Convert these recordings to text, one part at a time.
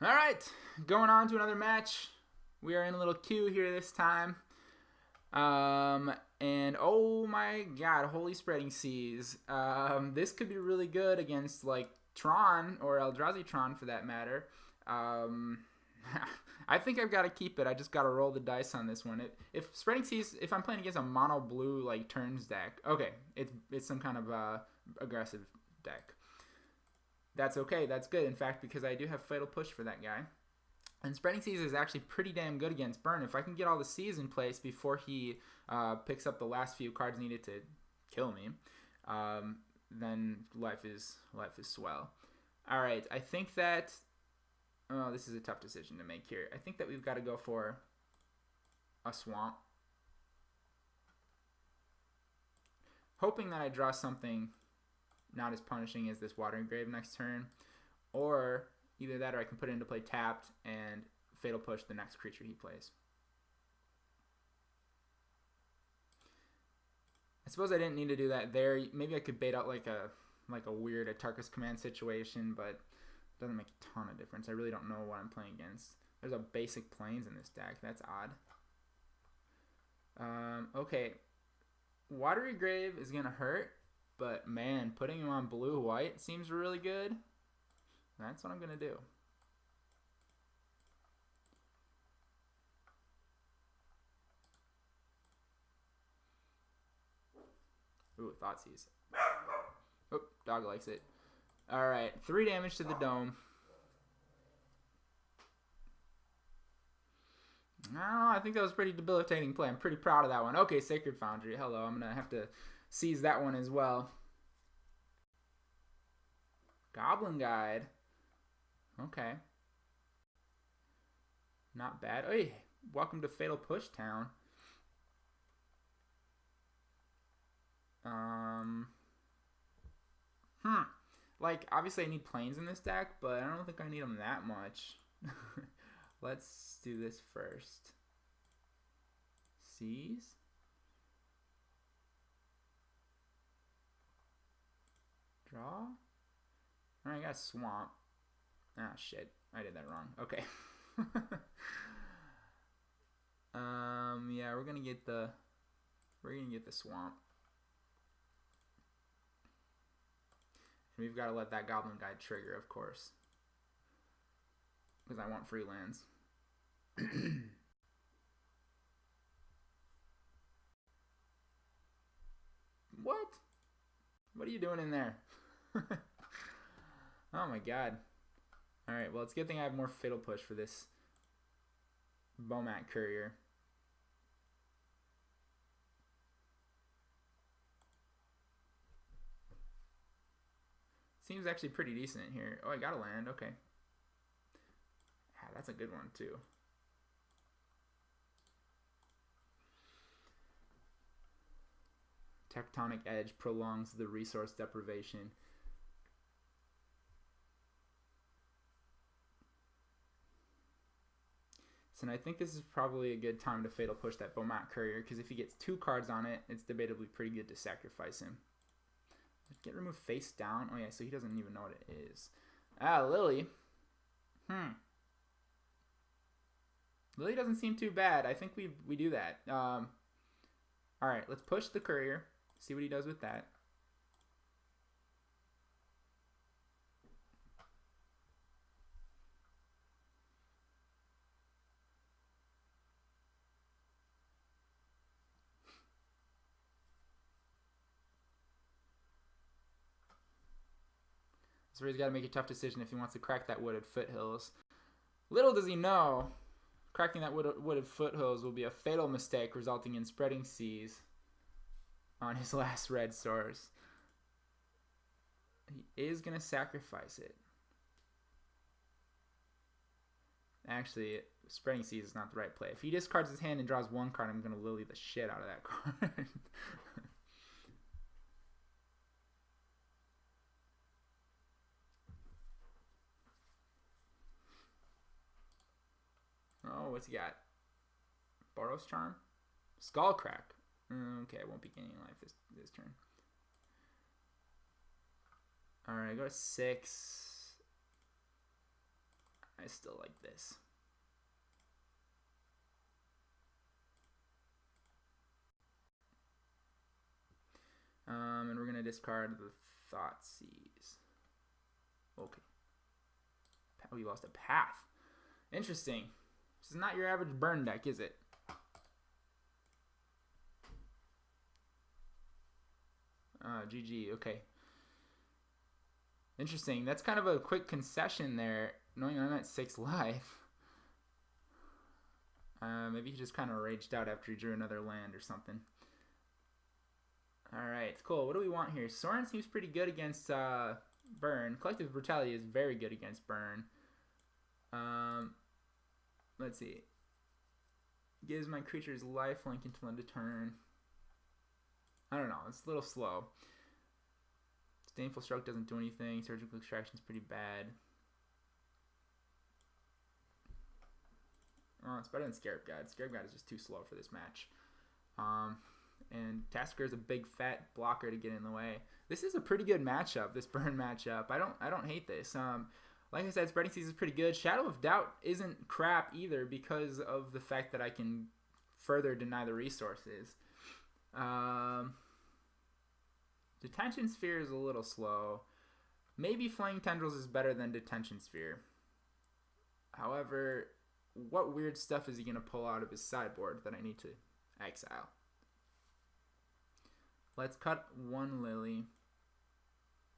All right, going on to another match. We are in a little queue here this time. And oh my god, holy spreading seas. This could be really good against like Tron or Eldrazi Tron for that matter. I think I've got to keep it. I just got to roll the dice on this one. If spreading seas, if I'm playing against a mono blue like turns deck, okay, it's some kind of aggressive deck. That's okay. That's good. In fact, because I do have Fatal Push for that guy. And Spreading Seas is actually pretty damn good against Burn. If I can get all the Seas in place before he picks up the last few cards needed to kill me, then life is swell. All right. I think that... Oh, this is a tough decision to make here. I think that we've got to go for a Swamp. Hoping that I draw something not as punishing as this Watery Grave next turn, or either that or I can put it into play tapped and Fatal Push the next creature he plays. I suppose I didn't need to do that there. Maybe I could bait out like a weird Atarka's Command situation, but it doesn't make a ton of difference. I really don't know what I'm playing against. There's a basic Plains in this deck. That's odd. Okay. Watery Grave is going to hurt. But, man, putting him on blue-white seems really good. That's what I'm going to do. Ooh, Thoughtseize. Oh, dog likes it. Alright, 3 damage to the dome. No, I think that was a pretty debilitating play. I'm pretty proud of that one. Okay, Sacred Foundry. Hello, I'm going to have to... seize that one as well. Goblin Guide. Okay. Not bad. Hey, welcome to Fatal Push Town. Like, obviously I need Plains in this deck, but I don't think I need them that much. Let's do this first. Seize. Draw. Alright, I got a Swamp. Ah, shit. I did that wrong. Okay. Yeah, we're gonna get the Swamp. And we've got to let that Goblin Guide trigger, of course. Because I want free lands. What? What are you doing in there? Oh my god. Alright, well, it's a good thing I have more Fatal Push for this Bomat Courier. Seems actually pretty decent here. Oh, I got a land. Okay. Yeah, that's a good one, too. Tectonic Edge prolongs the resource deprivation. So I think this is probably a good time to Fatal Push that Bomat Courier, because if he gets 2 cards on it, it's debatably pretty good to sacrifice him. Get removed face down. Oh yeah, so he doesn't even know what it is. Ah, Lily. Lily doesn't seem too bad. I think we do that. Alright, let's push the Courier. See what he does with that. So he's got to make a tough decision if he wants to crack that Wooded Foothills. Little does he know, cracking that Wooded Foothills will be a fatal mistake, resulting in Spreading Seas on his last red source. He is going to sacrifice it. Actually, Spreading Seas is not the right play. If he discards his hand and draws 1 card, I'm going to Lily the shit out of that card. Oh, what's he got? Boros Charm? Skullcrack. Okay, I won't be gaining life this turn. Alright, I go to 6. I still like this. And we're gonna discard the Thoughtseize. Okay. We lost a path. Interesting. This is not your average burn deck, is it? GG. Okay. Interesting. That's kind of a quick concession there, knowing I'm at 6 life. Maybe he just kind of raged out after he drew another land or something. Alright, cool. What do we want here? Sorin seems pretty good against burn. Collective Brutality is very good against burn. Let's see. Gives my creatures lifelink until end of turn. I don't know. It's a little slow. Disdainful Stroke doesn't do anything. Surgical Extraction is pretty bad. Oh, it's better than Scarab God. Scarab God is just too slow for this match. And Tasigur is a big fat blocker to get in the way. This is a pretty good matchup, this burn matchup. I don't hate this. Like I said, Spreading Seas is pretty good. Shadow of Doubt isn't crap either because of the fact that I can further deny the resources. Detention Sphere is a little slow. Maybe Flaying Tendrils is better than Detention Sphere. However, what weird stuff is he going to pull out of his sideboard that I need to exile? Let's cut 1 Lily.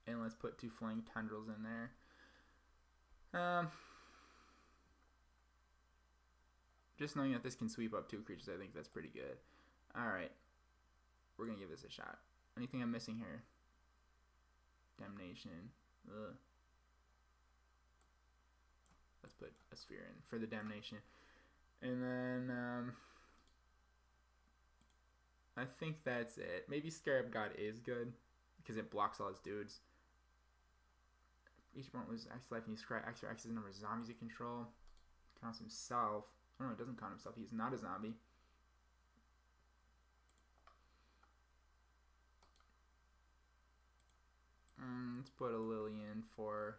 And let's put 2 Flaying Tendrils in there. Just knowing that this can sweep up 2 creatures, I think that's pretty good. Alright. We're going to give this a shot. Anything I'm missing here? Damnation. Ugh. Let's put a sphere in for the Damnation. And then, I think that's it. Maybe Scarab God is good because it blocks all his dudes. Each opponent loses X life and you scry X or X is the number of zombies you control. Counts himself. Oh no, it doesn't count himself. He's not a zombie. Let's put a Lily in for...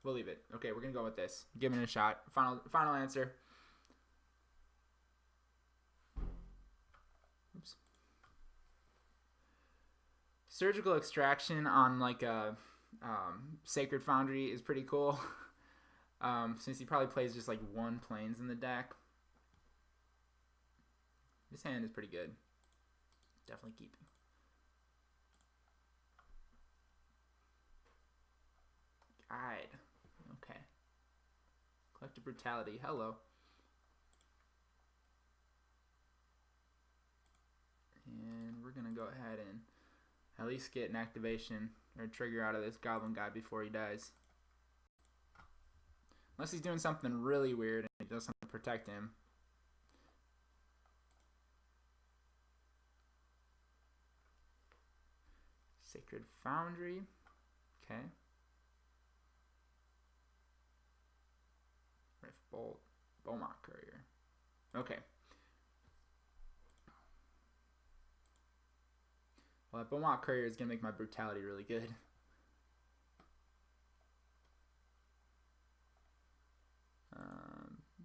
we'll leave it. Okay, we're going to go with this. Give it a shot. Final answer. Oops. Surgical Extraction on like a Sacred Foundry is pretty cool. Since he probably plays just like 1 planes in the deck. This hand is pretty good. Definitely keeping. Guide. Okay. Collective Brutality. Hello. And we're going to go ahead and at least get an activation or a trigger out of this goblin guy before he dies. Unless he's doing something really weird and he does something to protect him. Sacred Foundry. Okay. Rift Bolt. Beaumont Courier. Okay. Well, that Beaumont Courier is going to make my Brutality really good.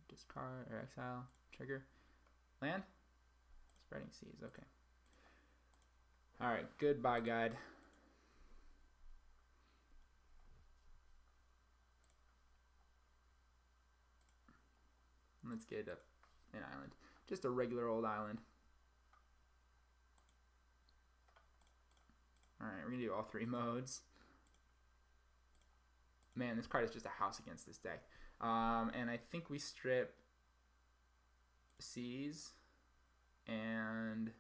Discard or exile. Trigger. Land? Spreading Seas. Okay. Alright. Goodbye, guide. Let's get an island. Just a regular old island. Alright, we're going to do all 3 modes. Man, this card is just a house against this deck. And I think we strip Seas and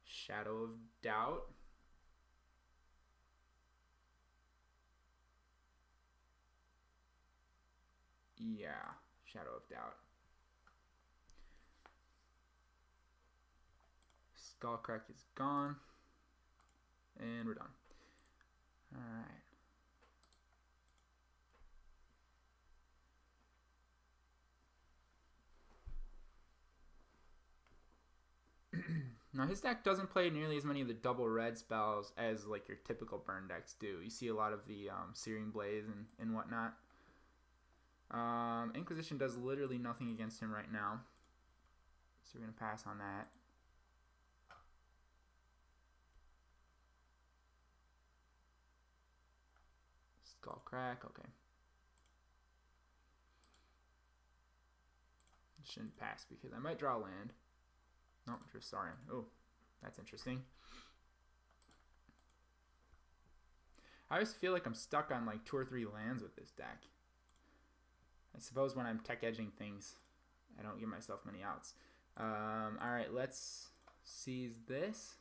Shadow of Doubt. Yeah, Shadow of Doubt. Skullcrack is gone. And we're done. Alright. Now his deck doesn't play nearly as many of the double red spells as like your typical burn decks do. You see a lot of the Searing Blaze and whatnot. Inquisition does literally nothing against him right now, so we're going to pass on that. Skull Crack, okay. Shouldn't pass because I might draw land. No, just Sorin. Oh, that's interesting. I always feel like I'm stuck on like 2 or 3 lands with this deck. I suppose when I'm tech edging things, I don't give myself many outs. Alright, let's seize this.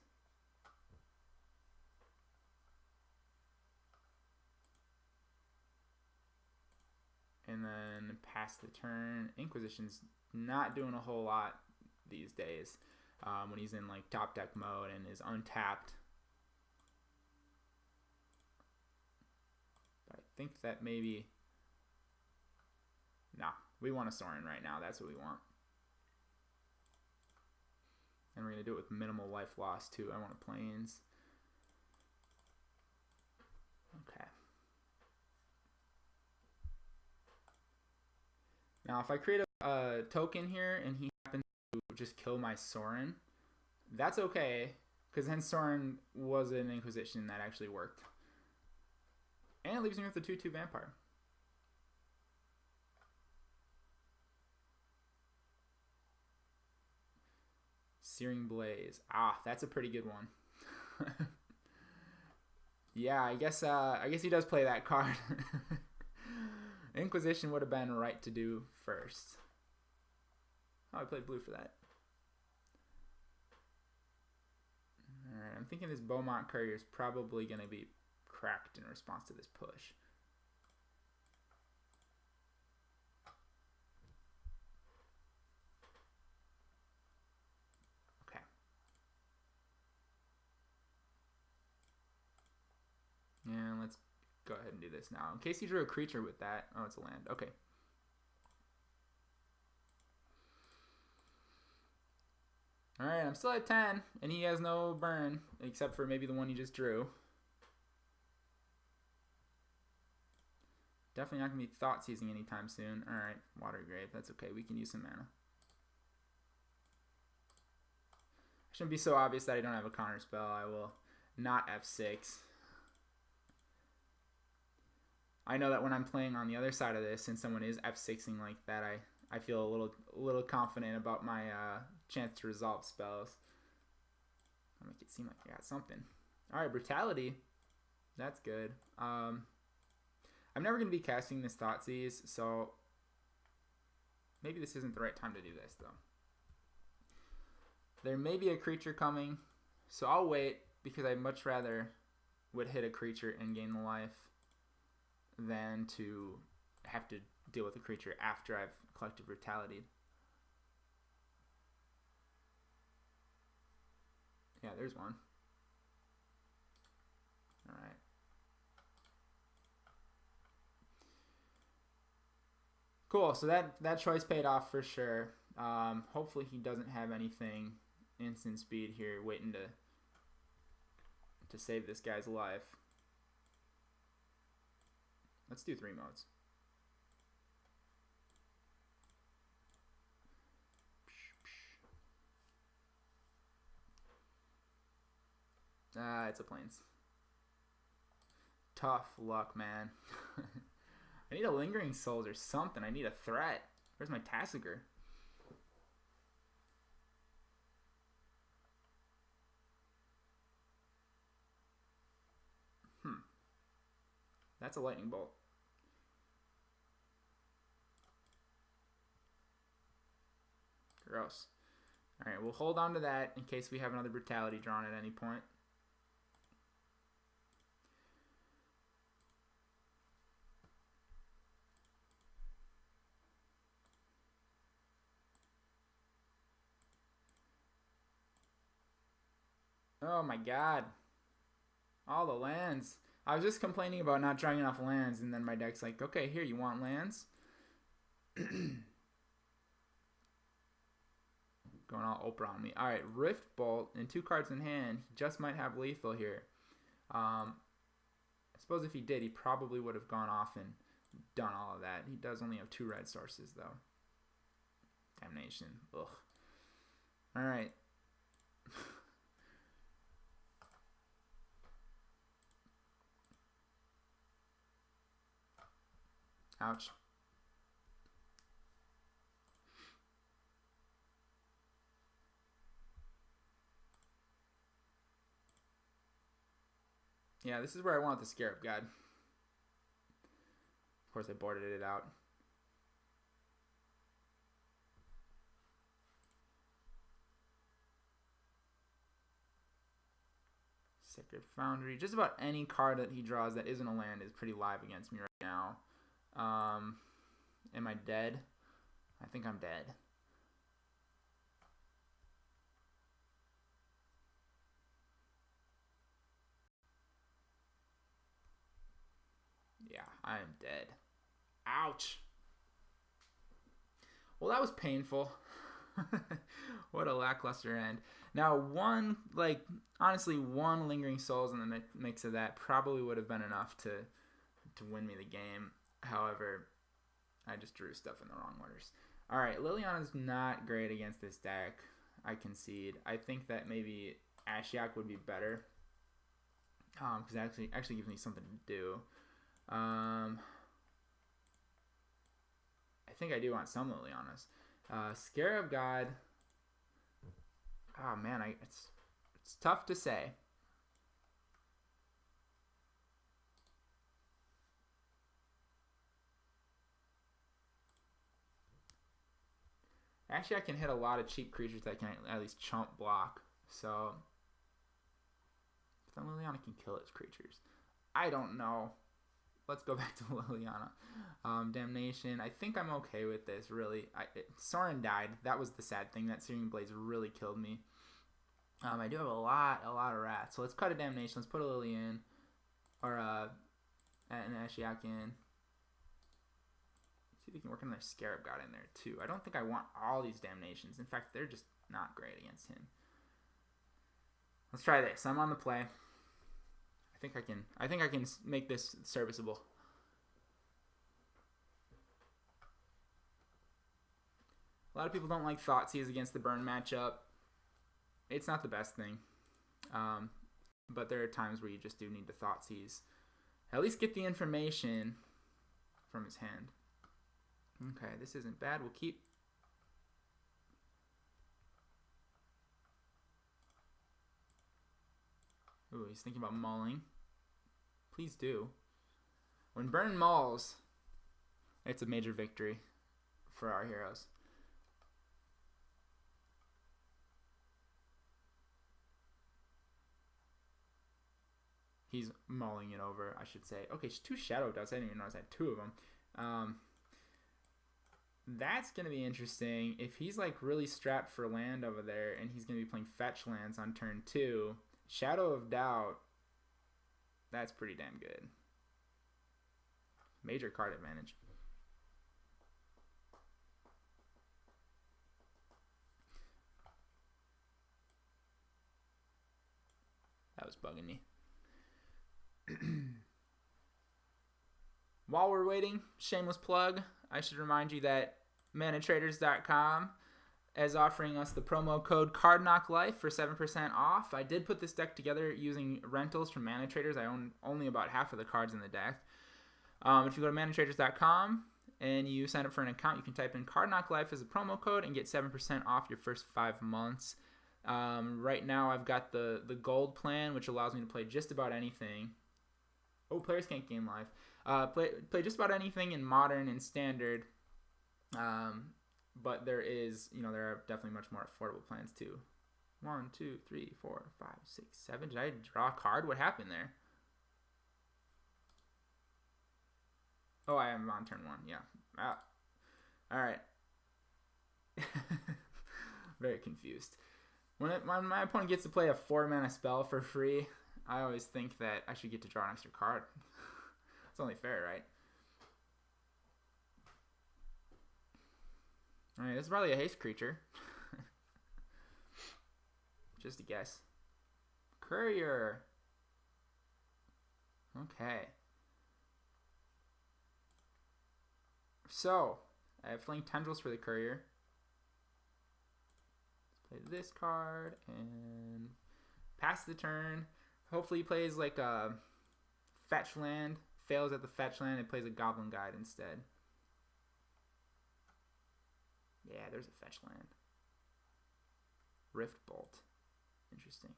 And then pass the turn. Inquisition's not doing a whole lot these days when he's in like top deck mode and is untapped. But I think that maybe... Nah, we want a Sorin right now. That's what we want. And we're going to do it with minimal life loss too. I want a Plains. Okay. Now if I create a token here and he happens to just kill my Sorin, that's okay, because then Sorin was an Inquisition that actually worked. And it leaves me with the 2/2 Vampire. Searing Blaze. Ah, that's a pretty good one. Yeah, I guess he does play that card. Inquisition would have been right to do first. Oh, I played blue for that. Alright, I'm thinking this Beaumont Courier is probably going to be cracked in response to this push. Okay. And let's go ahead and do this now. In case he drew a creature with that. Oh, it's a land. Okay. Alright, I'm still at 10, and he has no burn, except for maybe the one he just drew. Definitely not going to be Thoughtseizing anytime soon. Alright, Watery Grave. That's okay. We can use some mana. Shouldn't be so obvious that I don't have a counter spell. I will not F6. I know that when I'm playing on the other side of this and someone is F6ing like that, I feel a little confident about my chance to resolve spells. I'll make it seem like I got something. Alright, Brutality. That's good. I'm never going to be casting this Thoughtseize, so maybe this isn't the right time to do this, though. There may be a creature coming, so I'll wait, because I'd much rather would hit a creature and gain the life than to have to deal with a creature after I've Collective Brutality. Yeah, there's one. Alright. Cool, so that choice paid off for sure. Hopefully he doesn't have anything instant speed here waiting to save this guy's life. Let's do 3 modes. It's a Plains. Tough luck, man. I need a Lingering Souls or something. I need a threat. Where's my Tasigur? That's a Lightning Bolt. Gross. Alright, we'll hold on to that in case we have another Brutality drawn at any point. Oh my god. All the lands. I was just complaining about not drawing enough lands, and then my deck's like, okay, here, you want lands? Going all Oprah on me. All right, Rift Bolt and 2 cards in hand. He just might have lethal here. I suppose if he did, he probably would have gone off and done all of that. He does only have 2 red sources, though. Damnation. Ugh. All right. Ouch. Yeah, this is where I want the Scarab God. Of course, I boarded it out. Sacred Foundry. Just about any card that he draws that isn't a land is pretty live against me right now. Am I dead? I think I'm dead. Yeah, I am dead. Ouch. Well, that was painful. What a lackluster end. Now, honestly, 1 Lingering Souls in the mix of that probably would have been enough to win me the game. However, I just drew stuff in the wrong orders. All right, Liliana's not great against this deck. I concede. I think that maybe Ashiok would be better. Because it actually gives me something to do. I think I do want some Lilianas. Scarab God. Oh man, it's tough to say. Actually, I can hit a lot of cheap creatures that can at least chump block. So, but then Liliana can kill its creatures. I don't know. Let's go back to Liliana. Damnation. I think I'm okay with this, really. Sorin died. That was the sad thing. That Searing Blaze really killed me. I do have a lot of rats. So let's cut a Damnation. Let's put a Lily in. Or an Ashiok in. See if we can work another Scarab God in there, too. I don't think I want all these Damnations. In fact, they're just not great against him. Let's try this. I'm on the play. I think I can make this serviceable. A lot of people don't like Thoughtseize against the burn matchup. It's not the best thing. But there are times where you just do need to Thoughtseize. At least get the information from his hand. Okay, this isn't bad. We'll keep. Ooh, he's thinking about mulling. Please do. When Burn mulls, it's a major victory for our heroes. He's mulling it over, I should say. Okay, 2 Shadow Dust. I didn't even notice I had 2 of them. That's going to be interesting. If he's like really strapped for land over there and he's going to be playing fetch lands on turn 2, Shadow of Doubt, that's pretty damn good. Major card advantage. That was bugging me. While we're waiting, shameless plug, I should remind you that manatraders.com is offering us the promo code CardKnockLife for 7% off. I did put this deck together using rentals from Mana Traders. I own only about half of the cards in the deck. If you go to manatraders.com and you sign up for an account, you can type in CardKnockLife as a promo code and get 7% off your first 5 months. Right now I've got the gold plan, which allows me to play just about anything. Oh, players can't gain life. Play just about anything in modern and standard. But there are definitely much more affordable plans too. 1, 2, 3, 4, 5, 6, 7. Did I draw a card? What happened there? Oh, I am on turn 1. Yeah. All right. Very confused. When my opponent gets to play a 4-mana spell for free, I always think that I should get to draw an extra card. It's only fair, right? Alright, this is probably a haste creature. Just a guess. Courier. Okay. So, I have Flaying Tendrils for the Courier. Let's play this card and pass the turn. Hopefully he plays like a fetch land. Fails at the fetch land and plays a Goblin Guide instead. Yeah, there's a fetch land. Rift Bolt. Interesting.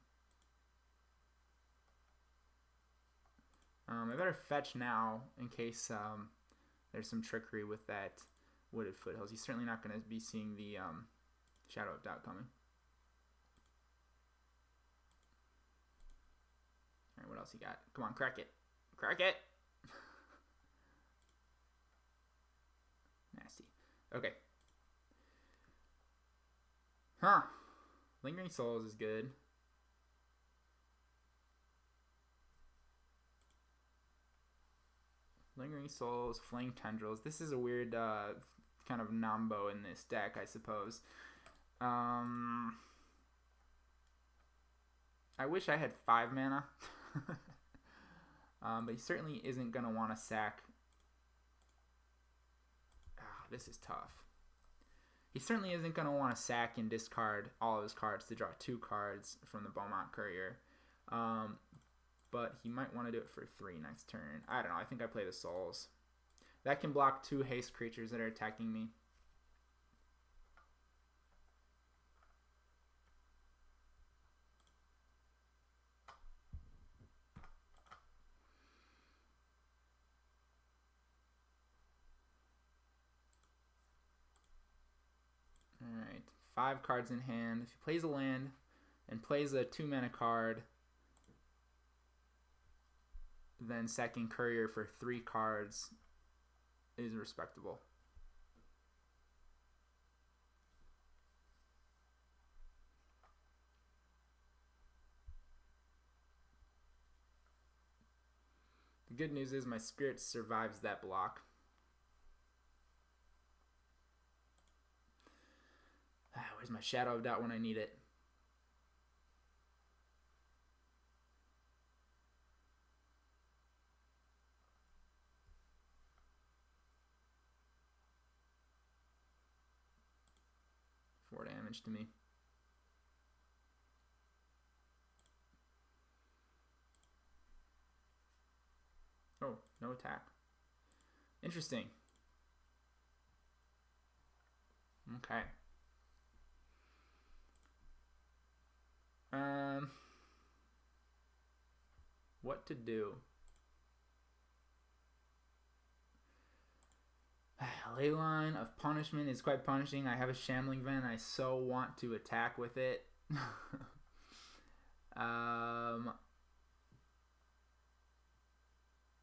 I better fetch now in case there's some trickery with that Wooded Foothills. He's certainly not going to be seeing the Shadow of Doubt coming. Alright, what else he got? Come on, crack it. Crack it! Nasty. Okay. Huh. Lingering Souls is good. Lingering Souls, Flaying Tendrils. This is a weird kind of nombo in this deck, I suppose. I wish I had 5 mana. But he certainly isn't going to want to sack. This is tough. He certainly isn't going to want to sack and discard all of his cards to draw 2 cards from the Beaumont Courier. But he might want to do it for 3 next turn. I don't know. I think I play the Souls. That can block 2 haste creatures that are attacking me. Alright. 5 cards in hand. If he plays a land and plays a 2-mana card, then sacking Courier for 3 cards is respectable. The good news is my Spirit survives that block. Where's my Shadow of Doubt when I need it? Damage to me. Oh, no attack. Interesting. Okay. What to do? Leyline of Punishment is quite punishing. I have a Shambling Vent. I so want to attack with it. Let's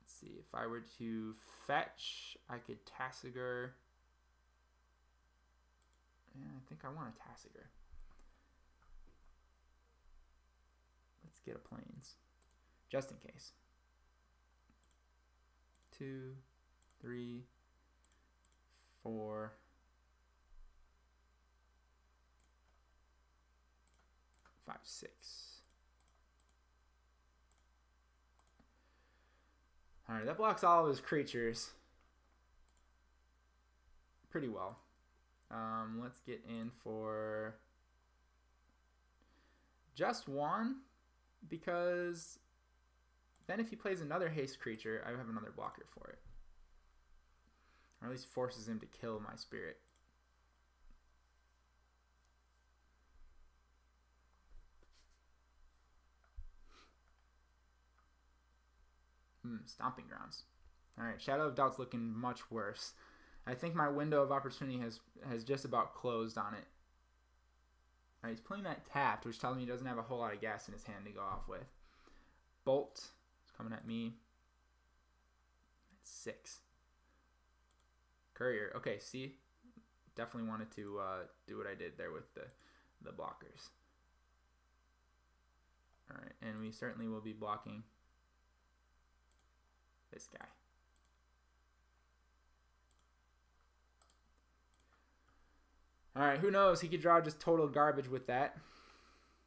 see. If I were to fetch, I could Tasigur. Yeah, I think I want a Tasigur. Let's get a Plains. Just in case. 2, 3, 4, 5, 6. Alright, that blocks all of his creatures pretty well. Let's get in for just 1, because then if he plays another haste creature, I have another blocker for it. Or at least forces him to kill my Spirit. Stomping Grounds. Alright, Shadow of Doubt's looking much worse. I think my window of opportunity has just about closed on it. Alright, he's playing that tapped, which tells me he doesn't have a whole lot of gas in his hand to go off with. Bolt is coming at me. 6. Courier. Okay, see? Definitely wanted to do what I did there with the blockers. Alright, and we certainly will be blocking this guy. Alright, who knows? He could draw just total garbage with that.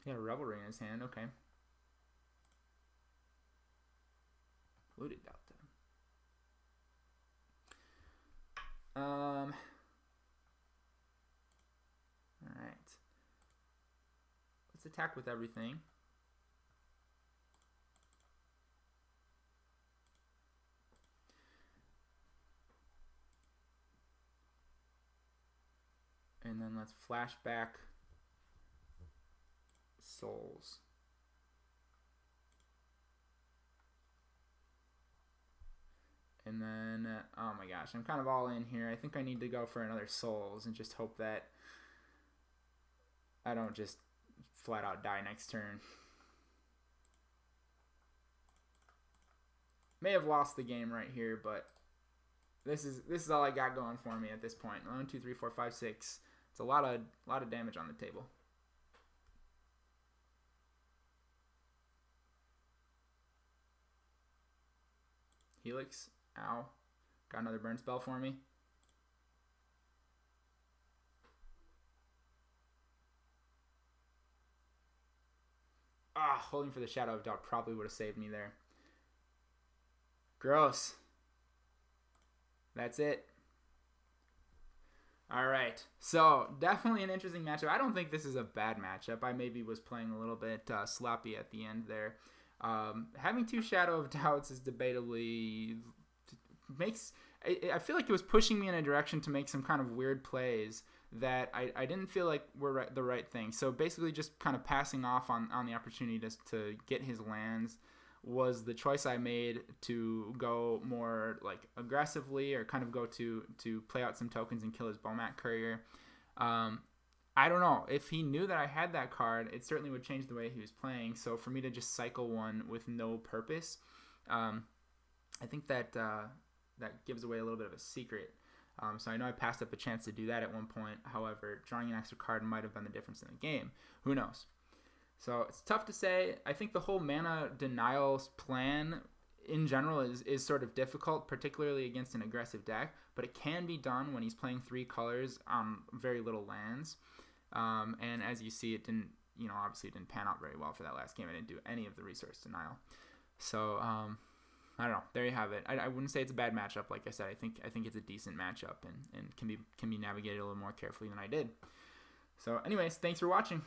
He had a Revelry in his hand. Okay. Polluted Delta. All right. Let's attack with everything. And then let's flash back souls. And then, oh my gosh, I'm kind of all in here. I think I need to go for another souls and just hope that I don't just flat out die next turn. May have lost the game right here, but this is all I got going for me at this point. 1, 2, 3, 4, 5, 6. It's a lot of damage on the table. Helix. Ow. Got another burn spell for me. Ah, holding for the Shadow of Doubt probably would have saved me there. Gross. That's it. All right. So, definitely an interesting matchup. I don't think this is a bad matchup. I maybe was playing a little bit sloppy at the end there. Having 2 Shadow of Doubts is debatably makes... I feel like it was pushing me in a direction to make some kind of weird plays that I didn't feel like were the right thing. So basically just kind of passing off on the opportunity to get his lands was the choice I made to go more like aggressively or kind of go to play out some tokens and kill his Bomat Courier. I don't know. If he knew that I had that card, it certainly would change the way he was playing. So for me to just cycle one with no purpose, I think that that gives away a little bit of a secret. So I know I passed up a chance to do that at one point. However, drawing an extra card might have been the difference in the game. Who knows? So it's tough to say. I think the whole mana denial plan in general is sort of difficult, particularly against an aggressive deck. But it can be done when he's playing 3 colors on very little lands. And as you see, it didn't, obviously it didn't pan out very well for that last game. I didn't do any of the resource denial. So I don't know. There you have it. I wouldn't say it's a bad matchup. Like I said, I think it's a decent matchup and can be navigated a little more carefully than I did. So anyways, thanks for watching.